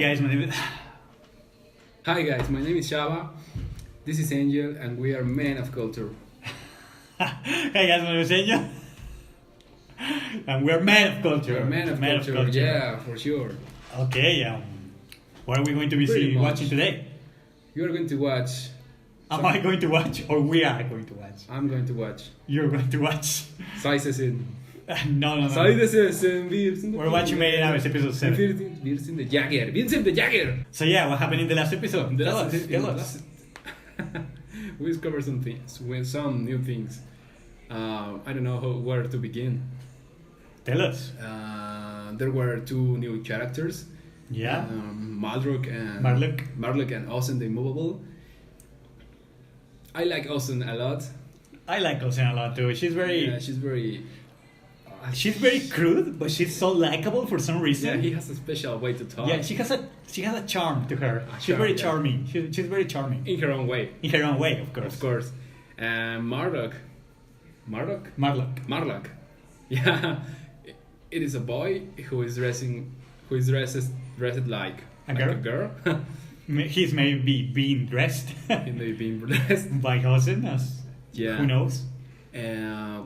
guys, my name is... Hi guys, my name is Shaba. This is Angel, and we are men of culture. Hi guys, my name is Angel. And we're men of culture. We're men of culture. Yeah, for sure. Okay, what are we going to be watching today? You are going to watch. Am I going to watch, or we are going to watch? I'm going to watch. You're going to watch? No. We're watching Made in Abyss episode 7. Vincent the Jagger. So yeah, what happened in the last episode? Tell us. We discovered some things, some new things. I don't know where to begin. Tell us. There were two new characters. Yeah. Marlock and Ozen the Immovable. I like Ozen a lot. I like Ozen a lot too. She's very crude, but she's so likable for some reason. Yeah, he has a special way to talk. Yeah, she has a charm to her. She's very charming. She's very charming. In her own way. In her own way, of course. Of course. And Marlock. Yeah. It is a boy who is dressed like a girl. He's maybe being dressed. He may be being dressed by Ozen, who knows?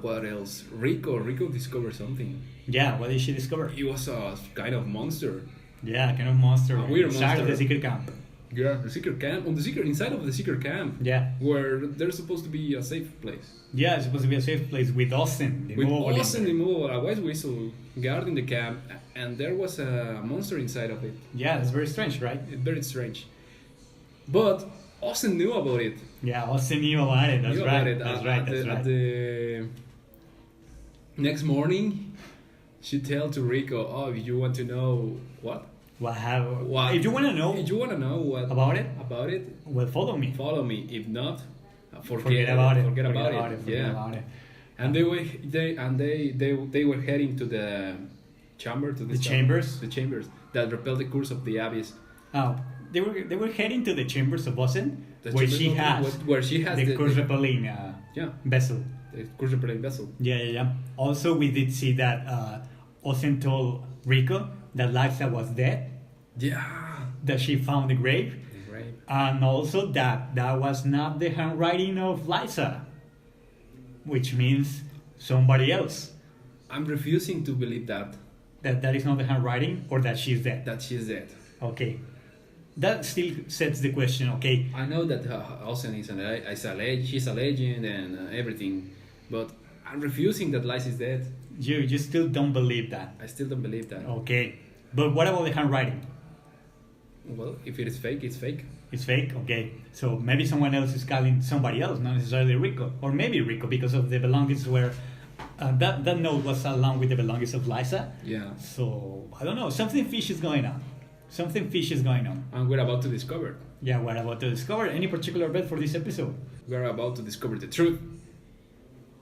What else? Rico discovered something. Yeah, what did she discover? He was a kind of monster. Yeah, kind of monster. A weird inside monster. Of the secret camp. Yeah, the secret camp. Inside of the secret camp. Yeah. Where there's supposed to be a safe place. Yeah, it's supposed to be a safe place with Ozen. The Immovable, a white whistle guarding the camp, and there was a monster inside of it. Yeah, it's very strange, right? It's very strange. But Ozen knew about it. Yeah, Ozen knew about it. That's right. That's right. The next morning, she told to Rico, "Oh, if you want to know what? If you want to know what about it, well, follow me. If not, forget about it. Yeah. And they were heading to the chamber, the chambers that repel the curse of the abyss. Oh, they were heading to the chambers of Ozen, where she has the curse repelling vessel. The curse repelling vessel. Yeah. Also, we did see that Ozen told Rico that Liza was dead. Yeah. That she found the grave. And also that was not the handwriting of Liza, which means somebody else. I'm refusing to believe that. That is not the handwriting, or that she's dead. That she's dead. Okay. That still sets the question, okay. I know that Ozen she's a legend and everything, but I'm refusing that Liza is dead. You still don't believe that? I still don't believe that. Okay. But what about the handwriting? Well, if it is fake, it's fake. It's fake? Okay. So maybe someone else is calling somebody else, not necessarily Rico. Or maybe Rico, because of the belongings where... that note was along with the belongings of Liza. Yeah. So, I don't know. Something fishy is going on. And we're about to discover. Yeah, we're about to discover. Any particular bet for this episode? We're about to discover the truth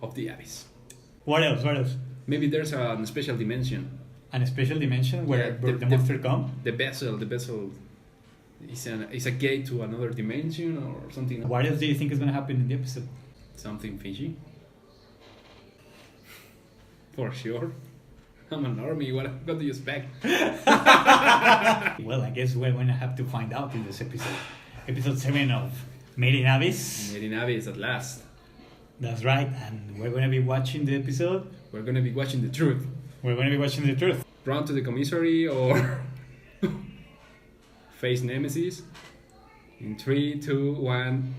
of the abyss. What else? Maybe there's a special dimension. A special dimension where the monster come? The vessel is a gate to another dimension or something. What else do you think is going to happen in the episode? Something fishy. For sure. I'm an army. What do you expect? Well, I guess we're going to have to find out in this episode. Episode 7 of Made in Abyss. Made in Abyss at last. That's right. And we're going to be watching the episode. We're going to be watching the truth. Run to the commissary or face Nemesis. In 3, 2, 1.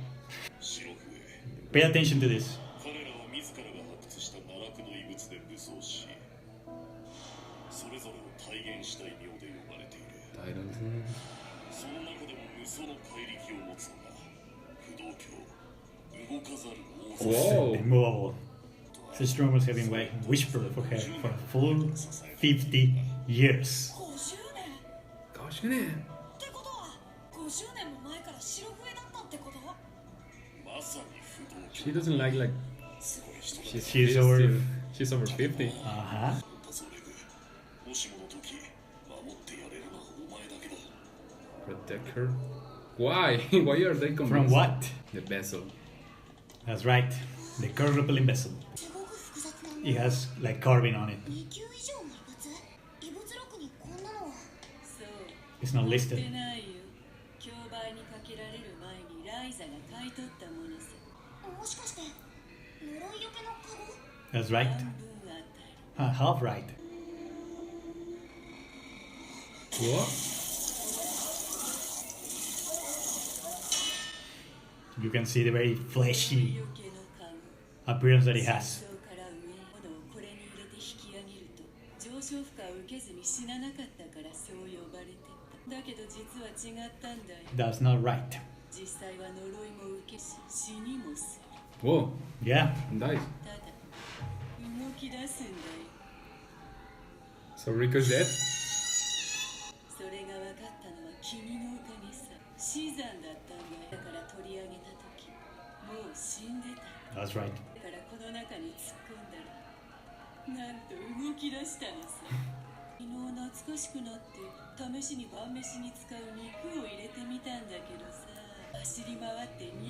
Pay attention to this. Whoa. Immovable. Such rumors have been whispered for her for a full 50 years. She doesn't like she's over 50. Uh-huh. Protect her. Why? Why are they convinced? From what? The vessel. That's right. The curse repelling vessel. It has like carving on it. It's not listed. That's right. Half right. What? You can see the very fleshy appearance that he has. That's not right. Whoa. Yeah. Nice. So Rico's dead? That's right.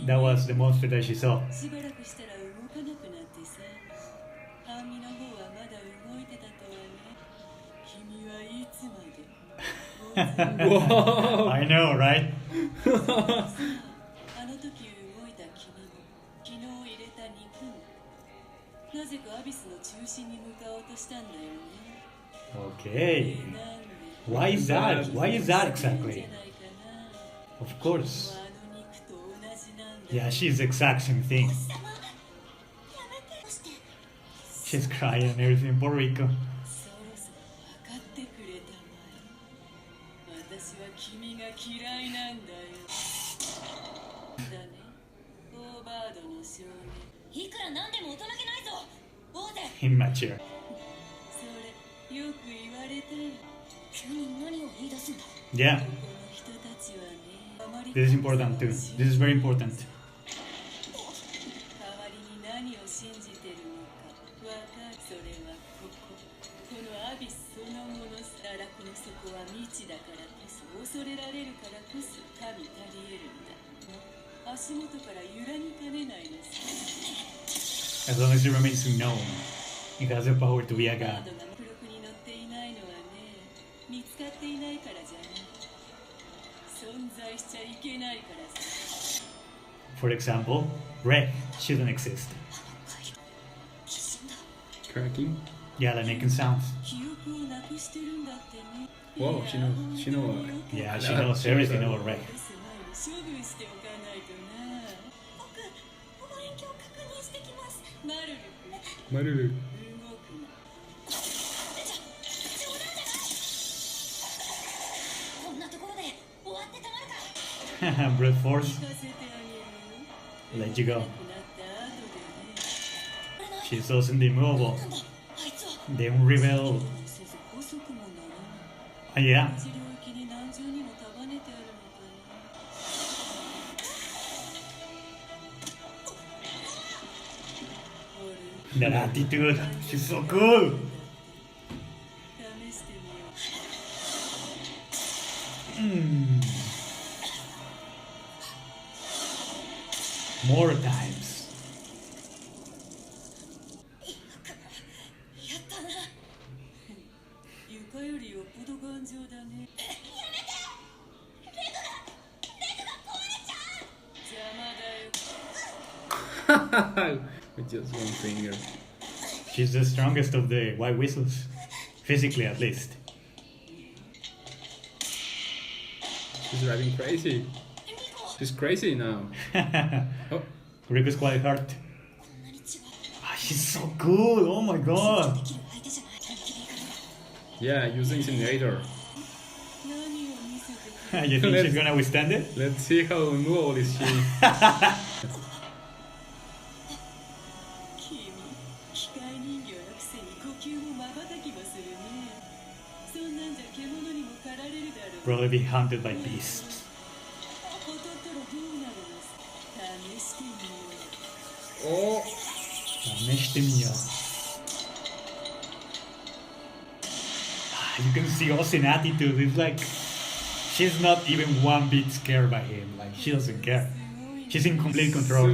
That was the monster that she saw. I know, right? Okay. Why is that? Why is that exactly? Of course. Yeah, she's the exact same thing. She's crying and everything. Puerto Rico. Immature. Yeah. This is important too. This is very important. As long as it remains unknown, it has the power to be a god. For example, red shouldn't exist. Cracking? Yeah, like making sounds. Whoa, she knows. Yeah, she knows everything about red. Maruru. Brute force. Let you go. She's so immovable. They won't rebel. Yeah. That attitude, she's so cool. More times. With just one finger. She's the strongest of the white whistles, physically at least. She's driving crazy. She's crazy now. Oh. Rico's quite hurt. She's so cool, oh my god. Yeah, use the incinerator. You think she's gonna withstand it? Let's see how immovable is she. Probably be hunted by beasts. Oh! You can see Ozen attitude. It's like she's not even one bit scared by him. Like she doesn't care. She's in complete control.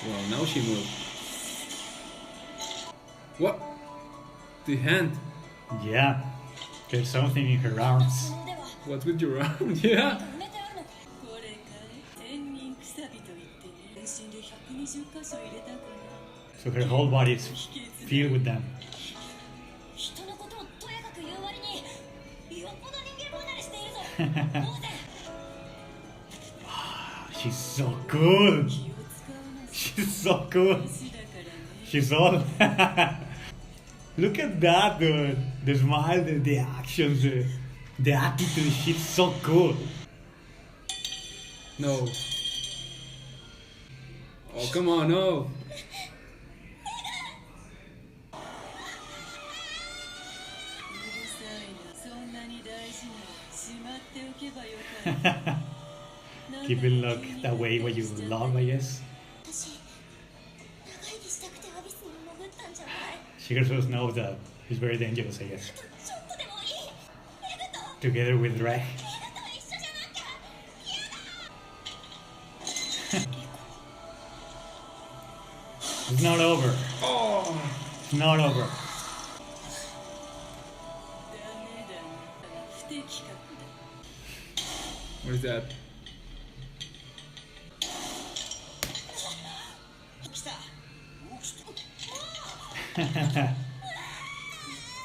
Well, now she moved. What? The hand? Yeah. There's something in her arms. What's with your arm? Yeah. So her whole body is filled with them. She's so cool. She's so cool. She's all. Look at that, dude. The smile, the actions, the attitude. She's so cool. No. Oh, come on, no. Keeping look that way when you love, I guess. She herself knows that it's very dangerous, I guess. Together with Rey. It's not over. Oh. It's not over. What is that?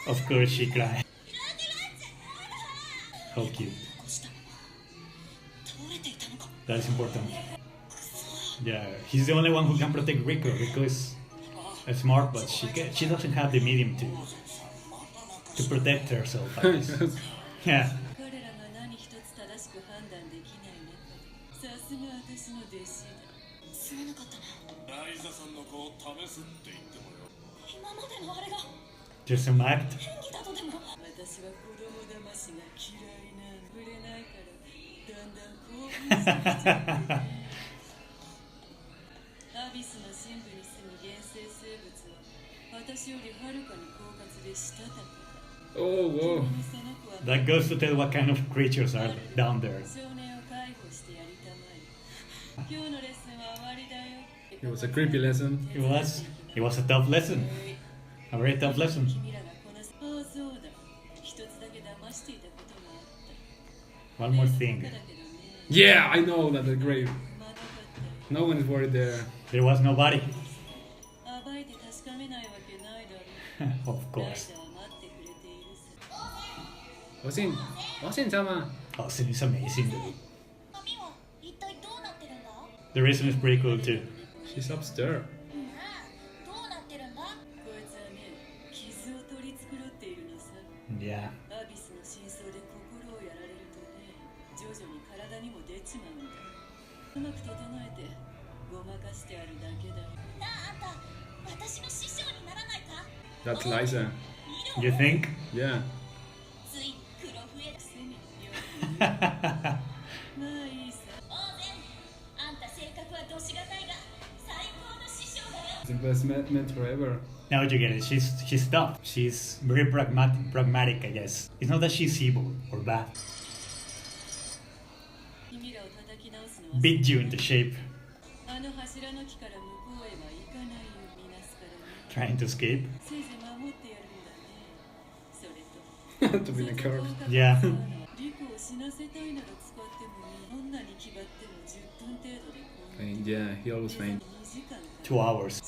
Of course she cried. How cute. That's important. Yeah, he's the only one who can protect Rico. Rico is smart, but she doesn't have the medium to protect herself, I guess. Yeah. Just some act. Oh, whoa. That goes to tell what kind of creatures are down there. It was a creepy lesson. It was. It was a tough lesson. A very tough lesson. One more thing. Yeah, I know that the grave. No one is worried there. There was nobody. Of course. Ozen-sama. Ozen is amazing, dude. The reason is pretty cool too. She's upstairs. Yeah. That's Liza. You think? Yeah. The best mentor ever. Now you get it. She's tough. She's very pragmatic, I guess. It's not that she's evil or bad. Beat you into shape. Trying to escape. To be in a car. Yeah. And yeah, he always faint. 2 hours.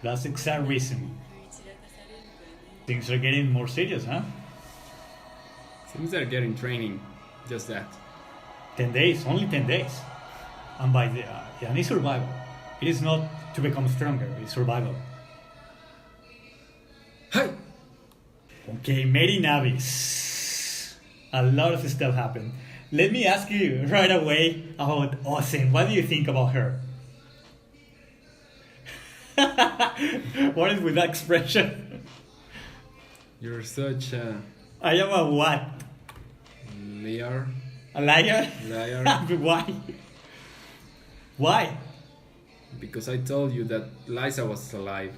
That's the exact reason. Things are getting more serious, huh? Things are getting training. Just that. 10 days, only 10 days. And by the and it's survival. It is not to become stronger, it's survival. Hi! Okay, Mary Navis. A lot of stuff happened. Let me ask you right away about Ozen. What do you think about her? What is with that expression? You're such a... I am a what? Liar. A liar? Liar. Why? Why? Because I told you that Liza was alive.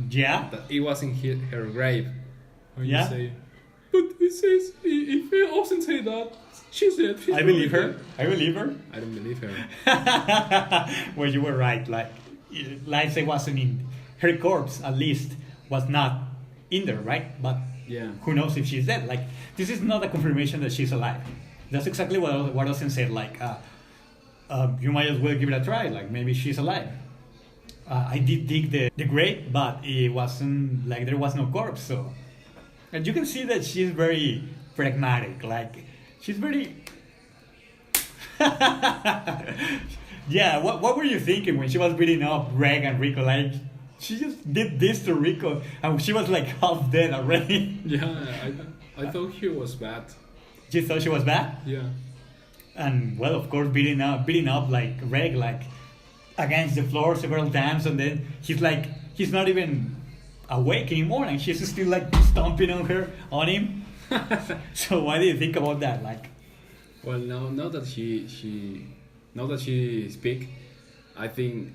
Yeah? That it was in her grave. And yeah? You say, but it says, if Ozen say that, she said... I believe her. I believe her. I don't believe her. Well, you were right. Like, Liza wasn't in her corpse, at least was not in there, right? But yeah, who knows if she's dead? Like, this is not a confirmation that she's alive. That's exactly what Ozen said. Like, you might as well give it a try. Like, maybe she's alive. I did dig the grave, but it wasn't like there was no corpse. So, and you can see that she's very pragmatic. Like, she's very. Yeah. What were you thinking when she was beating up Greg and Rico? Like, she just did this to Rico, and she was like half dead already. Yeah, I thought he was bad. You thought she was bad? Yeah. And well, of course, beating up like Greg, like against the floor several times, and then he's not even awake anymore, and she's still like stomping on him. So what do you think about that? Like, well, now that she speak, I think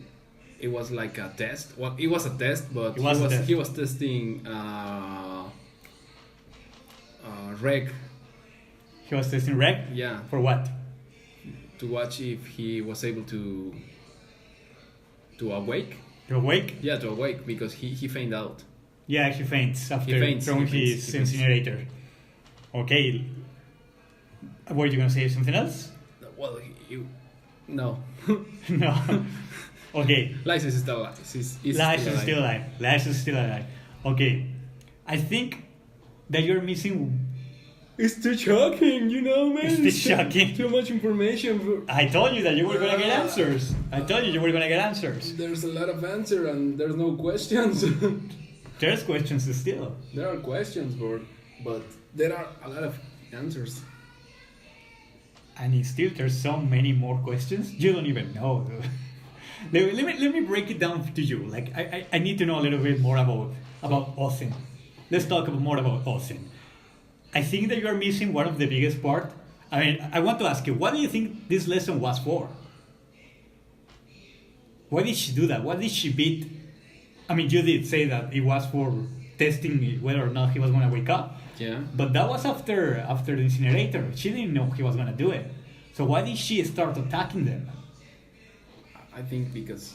it was like a test. Well, it was a test, but he was testing Reg. He was testing Reg? Yeah. For what? To watch if he was able to awake. To awake? Yeah, to awake, because he fainted out. Yeah, he faints after throwing his incinerator. Okay. Were you going to say something else? Well, no. No. Okay. Liza is still alive. Liza is still alive. Okay. I think that you're missing... It's too shocking, man. It's too shocking. Too much information. I told you that you were going to get answers. I told you were going to get answers. There's a lot of answer and there's no questions. There's questions still. There are questions, but there are a lot of answers. And still there's so many more questions. You don't even know. let me break it down to you. Like, I need to know a little bit more about Ozen. Let's talk more about Ozen. I think that you are missing one of the biggest part. I mean, I want to ask you, what do you think this lesson was for? Why did she do that? What did she beat? I mean, you did say that it was for testing whether or not he was going to wake up. Yeah. But that was after the incinerator. She didn't know he was going to do it. So why did she start attacking them? I think because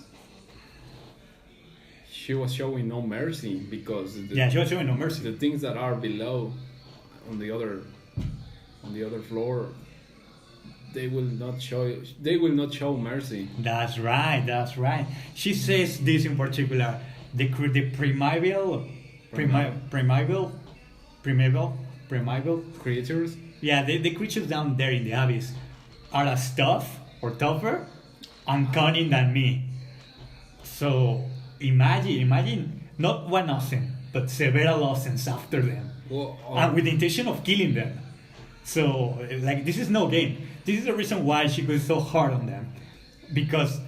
she was showing no mercy. Because she was showing no mercy. The things that are below, on the other floor, they will not show mercy. That's right. She says this in particular: the primeval creatures. Yeah, the creatures down there in the abyss are as tough or tougher and cunning than me. So imagine not one Ozen, but several Ozens after them. And with the intention of killing them. So, like, this is no game. This is the reason why she goes so hard on them. Because,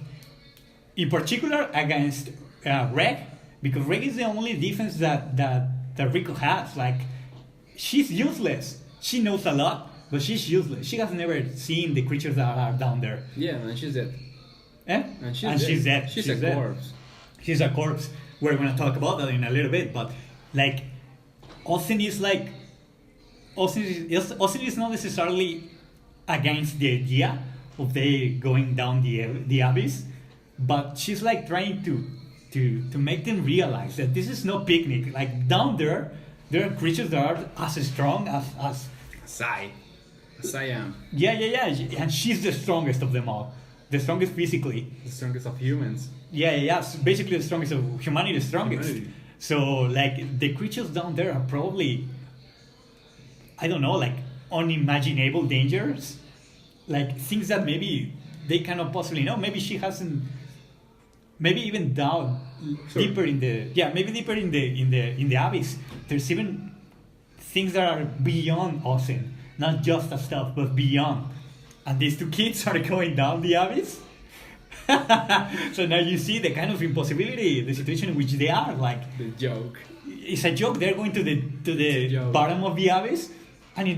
in particular, against Reg, because Reg is the only defense that Rico has. Like, she's useless. She knows a lot, but she's useless. She has never seen the creatures that are down there. Yeah, and she's dead. Eh? And she's dead. She's a corpse. She's a corpse. We're going to talk about that in a little bit, but, like... Ozen is not necessarily against the idea of they going down the abyss, but she's like trying to make them realize that this is no picnic. Like, down there are creatures that are as strong as I am. Yeah, and she's the strongest of them all, the strongest physically, the strongest of humans. Yeah. Basically, the strongest of humanity, the strongest. So, like, the creatures down there are probably, I don't know, like, unimaginable dangers. Like, things that maybe they cannot possibly know. Maybe she hasn't, maybe even down deeper in the abyss. There's even things that are beyond Ozen. Not just the stuff, but beyond. And these two kids are going down the abyss. So now you see the kind of impossibility, the situation in which they are. Like, the joke. It's a joke. They're going to the bottom of the abyss, and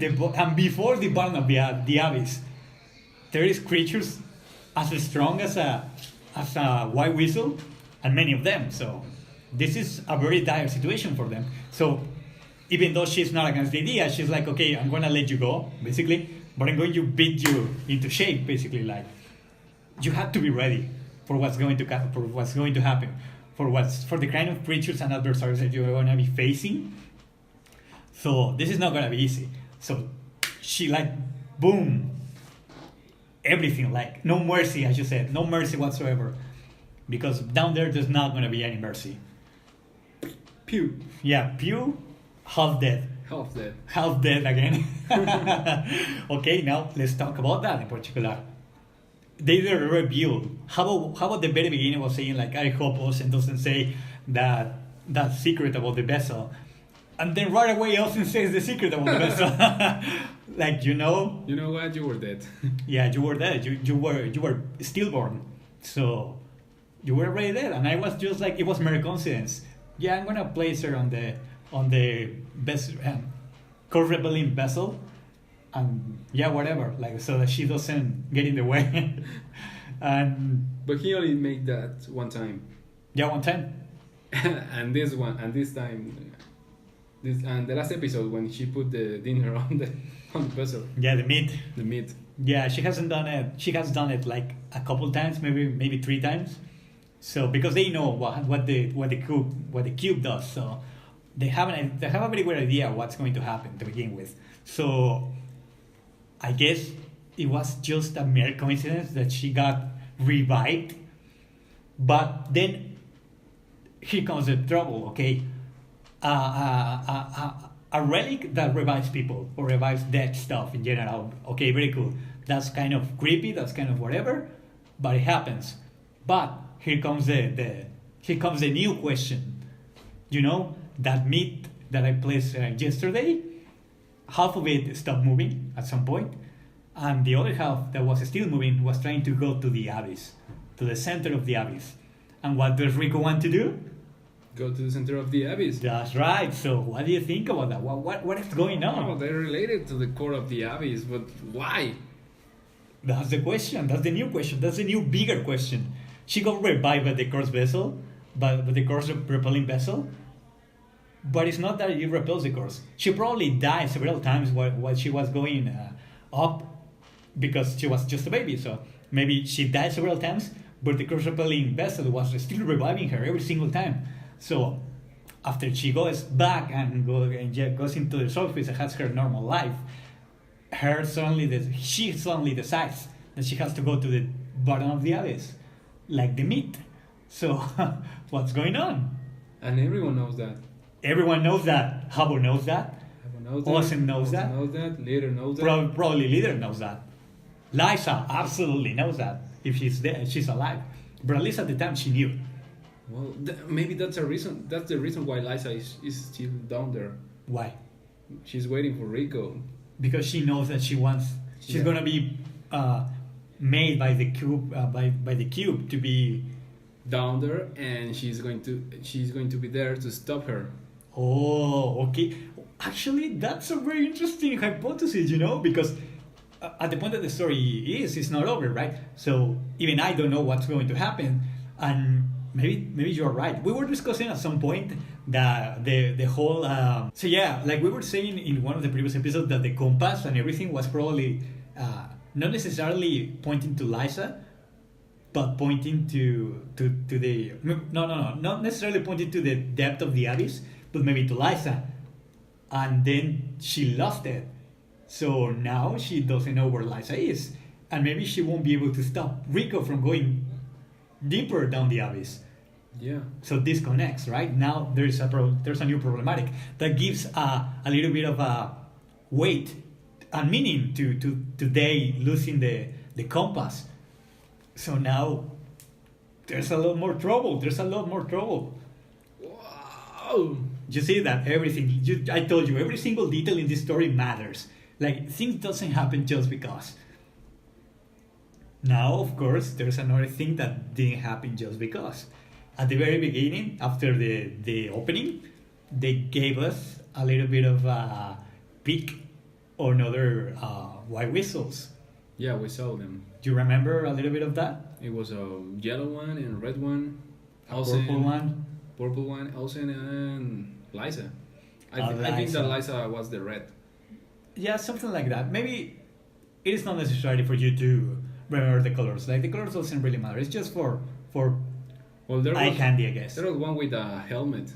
before the bottom of the abyss, there is creatures as strong as a white whistle, and many of them. So this is a very dire situation for them. So even though she's not against the idea, she's like, okay, I'm gonna let you go, basically, but I'm going to beat you into shape, basically. Like, you have to be ready. for what's going to happen, for the kind of creatures and adversaries that you're going to be facing. So this is not going to be easy. So she like, boom, everything, like no mercy, as you said, no mercy whatsoever, because down there's not going to be any mercy. Pew. Yeah, pew, half dead. Half dead again. Okay, now let's talk about that in particular. They revealed. How about the very beginning was saying like, I hope Ozen doesn't say that secret about the vessel, and then right away Ozen says the secret about the vessel. Like, you know what, you were dead. Yeah, you were dead. You were stillborn, so you were already dead. And I was just like, it was mere coincidence. Yeah, I'm gonna place her on the best core rebelling vessel, and yeah, whatever, like, so that she doesn't get in the way. But he only made that one time. Yeah, one time. and this time, and the last episode when she put the dinner on the vessel. Yeah, the meat. Yeah, she hasn't done it. She has done it like a couple times, maybe 3 times. So because they know what the cube does, so they have a very good idea what's going to happen to begin with. So I guess it was just a mere coincidence that she got revived. But then here comes the trouble. Okay, a relic that revives people or revives dead stuff in general. Okay, very cool. That's kind of creepy. That's kind of whatever, but it happens. But here comes the new question. That meat that I placed yesterday, half of it stopped moving at some point, and the other half that was still moving was trying to go to the abyss, to the center of the abyss. And what does Rico want to do? Go to the center of the abyss. That's right. So what do you think about that? What is going on? Oh, they're related to the core of the abyss, but why? That's the question. That's the new question. That's the new bigger question. She got revived by the Curse vessel, by the Curse repelling vessel. But it's not that it repels the Curse. She probably died several times while she was going up, because she was just a baby. So maybe she died several times, but the Curse repelling vessel was still reviving her every single time. So after she goes back and goes into the surface and has her normal life, she suddenly decides that she has to go to the bottom of the abyss, like the meat. So what's going on? And everyone knows that. Everyone knows that. Habo knows that. Ozen knows that. Leader knows that. Probably Leader knows that. Liza absolutely knows that. If she's there, she's alive. But at least at the time she knew. Well, maybe that's a reason. That's the reason why Liza is still down there. Why? She's waiting for Rico. Because she knows that she's gonna be made by the cube by the cube to be down there, and she's going to be there to stop her. Oh, okay. Actually, that's a very interesting hypothesis, because at the point that the story is, it's not over, right? So even I don't know what's going to happen, and maybe you're right. We were discussing at some point that the whole so yeah, like we were saying in one of the previous episodes, that the compass and everything was probably not necessarily pointing to Liza, but pointing to the not necessarily pointing to the depth of the abyss, but maybe to Liza. And then she lost it, so now she doesn't know where Liza is, and maybe she won't be able to stop Rico from going deeper down the abyss. Yeah. So this connects, right? Now there's a new problematic that gives a little bit of a weight and meaning to they losing the compass. So now there's a lot more trouble. Wow. You see that everything, I told you, every single detail in this story matters. Like, things doesn't happen just because. Now, of course, there's another thing that didn't happen just because. At the very beginning, after the opening, they gave us a little bit of a peek on other white whistles. Yeah, we saw them. Do you remember a little bit of that? It was a yellow one and a red one. Purple one, Ozen and Liza. I think that Liza was the red. Yeah, something like that. Maybe it is not necessary for you to remember the colors. Like the colors doesn't really matter. It's just for well, eye candy, I guess. There was one with a helmet.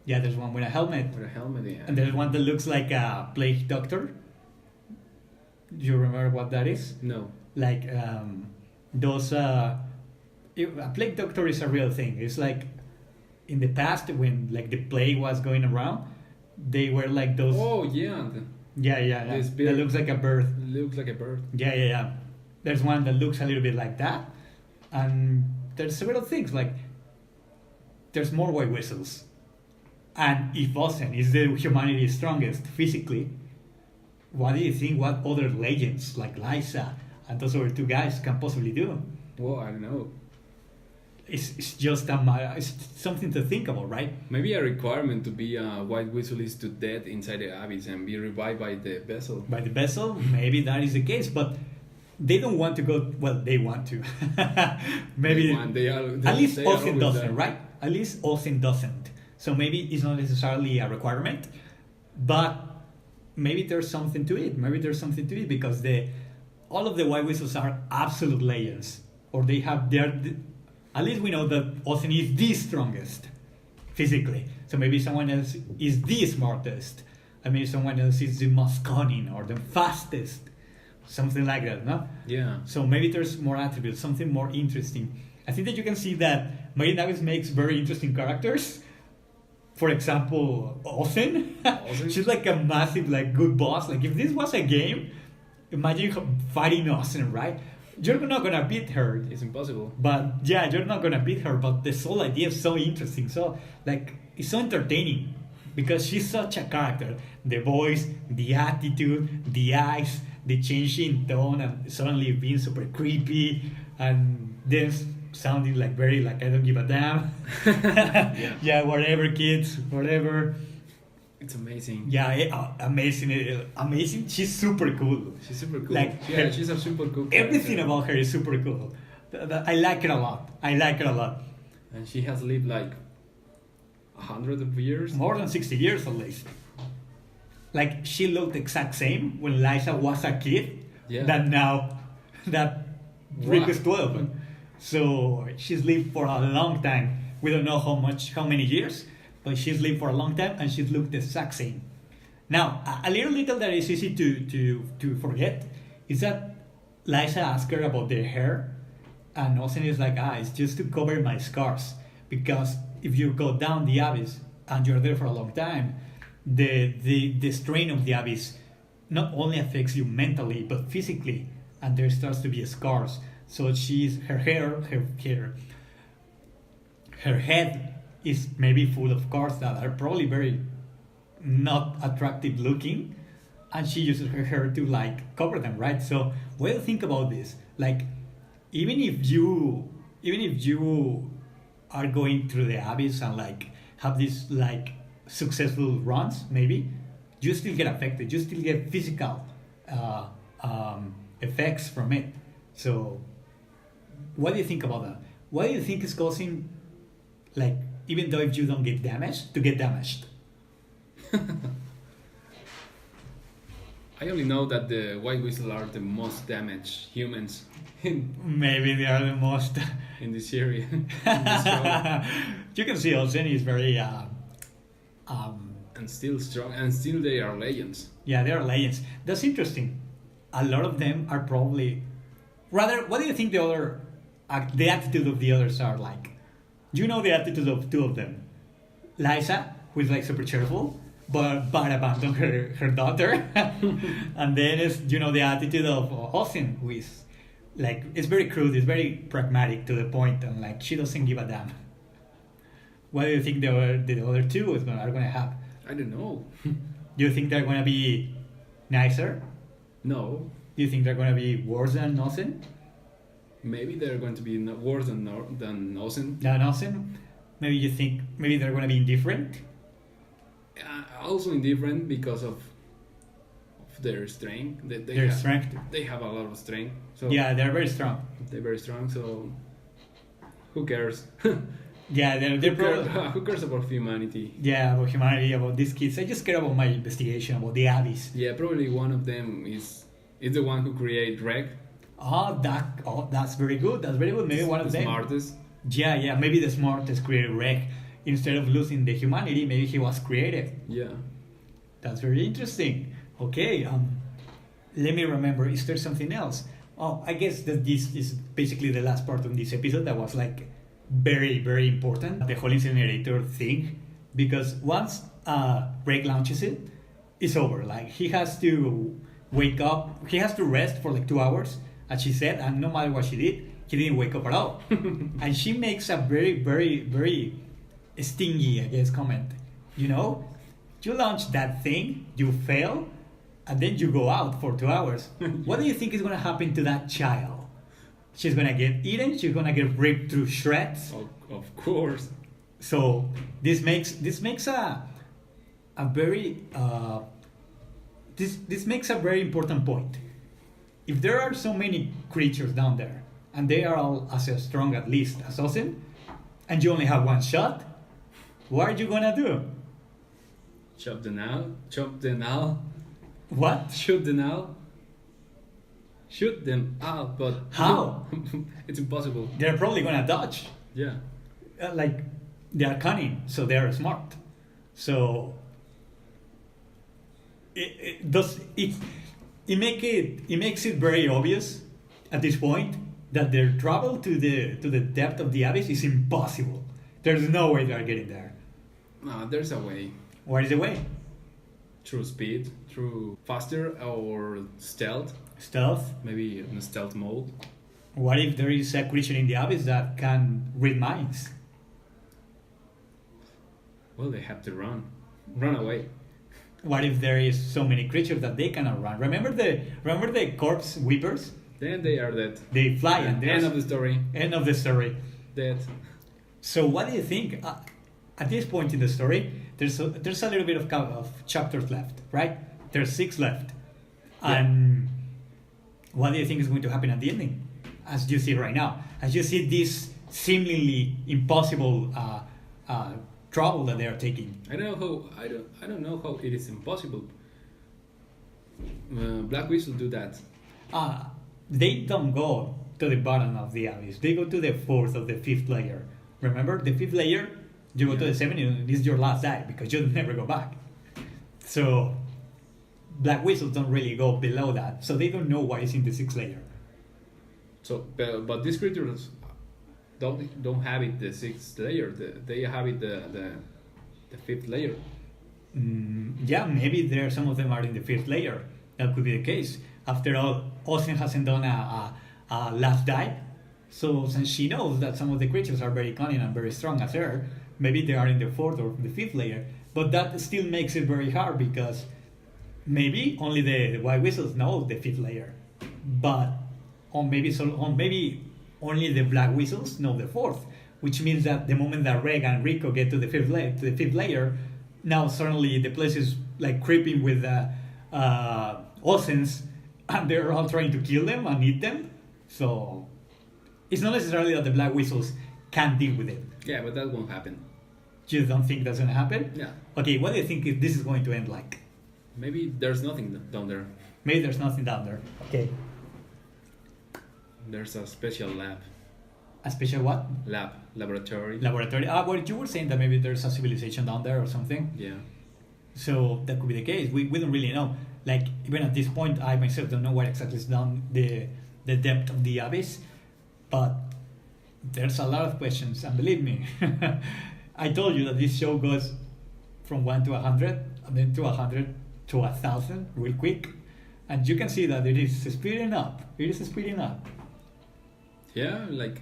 Yeah, there's one with a helmet. With a helmet, yeah. And there's one that looks like a plague doctor. Do you remember what that is? No. Like those. A plague doctor is a real thing. It's like in the past when like the plague was going around, they were like those. Oh yeah. Yeah. That looks like a bird. Looks like a bird. Yeah. There's one that looks a little bit like that, and there's several things like there's more white whistles, and if Ozen is the humanity's strongest physically, what do you think? What other legends like Liza and those other two guys can possibly do? Well, I don't know. It's just it's something to think about, right? Maybe a requirement to be a white whistle is to dead inside the abyss and be revived by the vessel. By the vessel, maybe that is the case, but they don't want to go. Well, they want to. Maybe at least Ozen doesn't, right? At least Ozen doesn't. So maybe it's not necessarily a requirement, but maybe there's something to it. Because all of the white whistles are absolute legends, or at least we know that Ozen is the strongest physically. So maybe someone else is the smartest. I mean, someone else is the most cunning or the fastest. Something like that, no? Yeah. So maybe there's more attributes, something more interesting. I think that you can see that Mary Navis makes very interesting characters. For example, Ozen. She's like a massive, like, good boss. Like, if this was a game, imagine fighting Ozen, right? You're not gonna beat her. It's impossible. But yeah, you're not gonna beat her. But this whole idea is so interesting. So like, it's so entertaining because she's such a character. The voice, the attitude, the eyes, the changing tone, and suddenly being super creepy, and then sounding like very like I don't give a damn. Yeah, whatever, kids, whatever. It's amazing. Yeah, amazing. She's super cool. Like she's a super cool character. Everything about her is super cool. I like her a lot. And she has lived like 100 of years. More than 60 years at least. Like she looked the exact same when Liza was a kid. Yeah. That Rick is 12. So she's lived for a long time. We don't know how many years. But she's lived for a long time and she's looked the exact same. Now, a little that is easy to forget is that Liza asked her about their hair, and Ozen is like, it's just to cover my scars. Because if you go down the abyss and you're there for a long time, the strain of the abyss not only affects you mentally but physically, and there starts to be scars. So her head is maybe full of scars that are probably very not attractive looking, and she uses her hair to like cover them, right? So what do you think about this? Like, even if you are going through the abyss and like have these like successful runs, maybe you still get affected. You still get physical effects from it. So what do you think about that? What do you think is causing, like, even though if you don't get damaged, to get damaged? I only know that the white whistle are the most damaged humans. Maybe they are the most in this area. You can see Ozen is very and still strong, and still they are legends. Yeah, they are legends. That's interesting. A lot of them are probably rather. What do you think the attitude of the others are like? You know the attitude of two of them. Liza, who is like super cheerful, but abandoned her daughter. And then is the attitude of Ozen, who is like, it's very crude, it's very pragmatic to the point, and like she doesn't give a damn. What do you think the other two are gonna have? I don't know. Do you think they're gonna be nicer? No. Do you think they're gonna be worse than Ozen? Maybe they're going to be worse than Ozen. Than Ozen? Maybe you think they're going to be indifferent? Also indifferent because of their strength. Strength. They have a lot of strength. So yeah, they're very strong. They're very strong, so who cares? Yeah, they're probably... Who cares about humanity? Yeah, about humanity, about these kids. I just care about my investigation, about the abyss. Yeah, probably one of them is the one who created Reg. That's very good. That's very good. Maybe one of them. Smartest. Yeah. Maybe the smartest created Reg. Instead of losing the humanity, maybe he was creative. Yeah. That's very interesting. Okay. Let me remember. Is there something else? Oh, I guess that this is basically the last part of this episode that was like very, very important. The whole incinerator thing, because once Reg launches it, it's over. Like he has to wake up. He has to rest for like 2 hours, as she said, and no matter what she did, he didn't wake up at all. And she makes a very, very, very stingy, I guess, comment. You know, you launch that thing, you fail, and then you go out for 2 hours. What do you think is going to happen to that child? She's going to get eaten. She's going to get ripped through shreds. Of course. So this makes a very this makes a very important point. If there are so many creatures down there, and they are all as strong at least as Ozen, and you only have one shot, what are you gonna do? Chop them out. Chop them out. What? Shoot them out. Shoot them out, but how? It's impossible. They're probably gonna dodge. Yeah. Like they are cunning, so they are smart. So it makes it very obvious at this point that their travel to the depth of the abyss is impossible. There's no way they're getting there. No, there's a way. What is the way? Through speed, through faster or stealth. Stealth? Maybe in a stealth mode. What if there is a creature in the abyss that can read minds? Well, they have to run. Run away. What if there is so many creatures that they cannot run? Remember the corpse weepers? Then they are dead. They fly and end of the story. End of the story. Dead. So what do you think? At this point in the story, there's a little bit of chapters left, right? There's 6 left. Yeah. And what do you think is going to happen at the ending? As you see right now, as you see this seemingly impossible trouble that they are taking. I don't know how it is impossible. Black Whistle do that. They don't go to the bottom of the abyss. They go to the 4th or the 5th layer. Remember, the 5th layer, you go to the 7th, and this is your last die because you'll never go back. So Black Whistles don't really go below that, so they don't know what is in the 6th layer. So, but these creatures don't have it the 6th layer. They have it the 5th layer. Yeah, maybe some of them are in the 5th layer. That could be the case. After all, Ozen hasn't done a last dive, so since she knows that some of the creatures are very cunning and very strong as her, maybe they are in the 4th or the 5th layer. But that still makes it very hard because maybe only the White Whistles know the 5th layer, or maybe only the Black Whistles know the 4th, which means that the moment that Reg and Rico get to the 5th layer, now suddenly the place is like creeping with Ozens, and they're all trying to kill them and eat them. So it's not necessarily that the Black Whistles can't deal with it. Yeah, but that won't happen. You don't think that's gonna happen? Yeah. Okay, what do you think this is going to end like? Maybe there's nothing down there. Maybe there's nothing down there. Okay. There's a special lab. A special what? Laboratory. Well, you were saying that maybe there's a civilization down there or something. Yeah. So that could be the case. We don't really know. Like, even at this point, I myself don't know what exactly is down the depth of the abyss. But there's a lot of questions, and believe me, I told you that this show goes from 1 to 100, and then to 100 to 1,000 real quick. And you can see that it is speeding up. It is speeding up. Yeah, like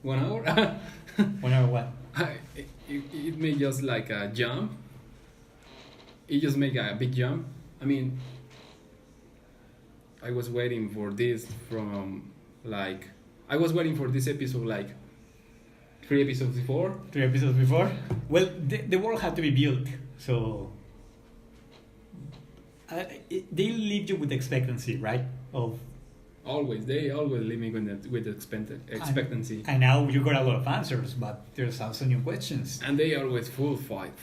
1 hour. 1 hour what? It made just like a jump. It just make a big jump. I mean, I was waiting for this I was waiting for this episode like 3 episodes before. 3 episodes before? Well, the world had to be built, so they leave you with expectancy, right? They always leave me with expectancy. And now you got a lot of answers, but there's also new questions. And they always full fight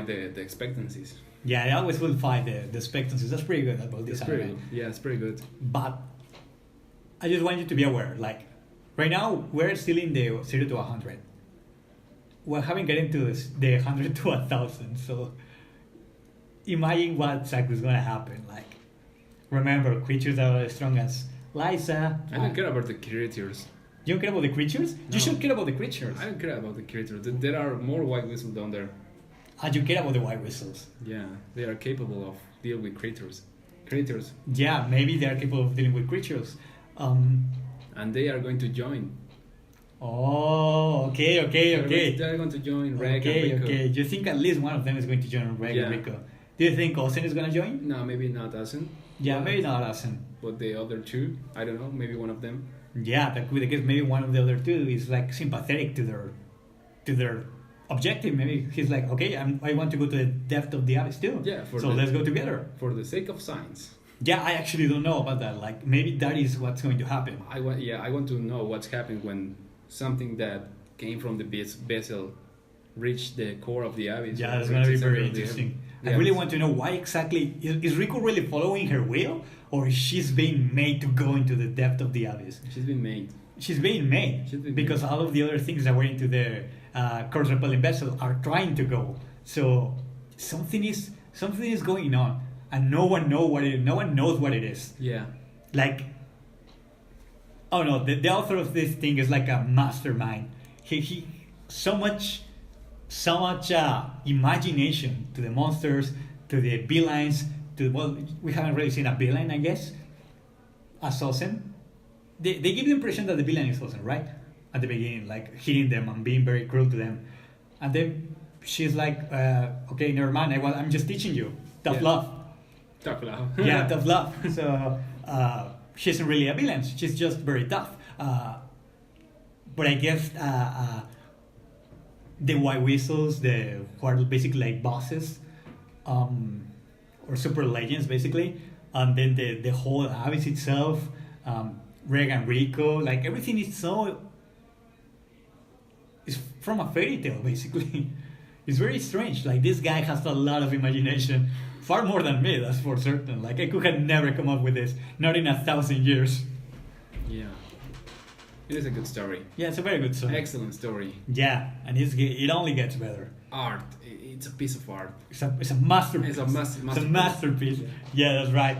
the expectancies. Yeah, they always will fight the expectancies. That's pretty good about this anime. Yeah, it's pretty good. But I just want you to be aware. Like, right now, we're still in the 0 to 100. We haven't gotten to the 100 to 1,000. So, imagine what exactly is going to happen. Like, remember, creatures that are as strong as Liza. I don't care about the creatures. You don't care about the creatures? No. You should care about the creatures. I don't care about the creatures. There are more white whistles down there. You care about the white whistles? Yeah, they are capable of dealing with creatures. Yeah, maybe they are capable of dealing with creatures. And they are going to join. Oh, okay. They're going to join Reg and Rico. Okay. Do you think at least one of them is going to join Reg and Rico? Do you think Ozen is going to join? No, maybe not Ozen. Yeah, maybe not Ozen. But the other two, I don't know, maybe one of them. Yeah, that could be the case. Maybe one of the other two is like sympathetic to their objective. Maybe he's like, okay, I want to go to the depth of the abyss too. Yeah, so let's go together. For the sake of science. Yeah, I actually don't know about that. Like, maybe that is what's going to happen. I want to know what's happening when something that came from the vessel reached the core of the abyss. Yeah, that's going to be very interesting. I really want to know why exactly is Rico really following her will, or is she's being made to go into the depth of the abyss? She's been made. She's being made because all of the other things that were into the course repelling vessel are trying to go. So something is going on, and no one knows what it is. Yeah. Like, oh no, the author of this thing is like a mastermind. He so much imagination to the monsters, to the villains, we haven't really seen a villain, I guess, as Ozen. They give the impression that the villain is Ozen, right? At the beginning, like hitting them and being very cruel to them. And then she's like, okay, never mind, I'm just teaching you. Tough love. Tough love. Yeah, tough love. So she isn't really a villain, she's just very tough. But I guess the white whistles, who are basically like bosses, or super legends basically, and then the whole abyss itself, Reg and Rico, like everything is it's from a fairy tale basically. It's very strange. Like, this guy has a lot of imagination, far more than me, that's for certain. Like, I could have never come up with this, not in 1,000 years. Yeah. It is a good story. Yeah, it's a very good story. Excellent story. Yeah, and it only gets better. Art. It's a piece of art. It's a masterpiece. It's a masterpiece. Yeah, that's right.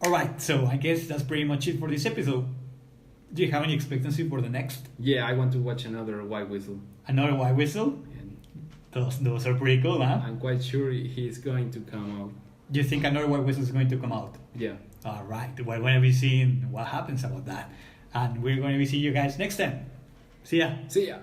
All right, so I guess that's pretty much it for this episode. Do you have any expectancy for the next? Yeah, I want to watch another white whistle. Another white whistle? Those are pretty cool, huh? I'm quite sure he's going to come out. Do you think another white whistle is going to come out? Yeah. All right. We're going to be seeing what happens about that. And we're going to be seeing you guys next time. See ya. See ya.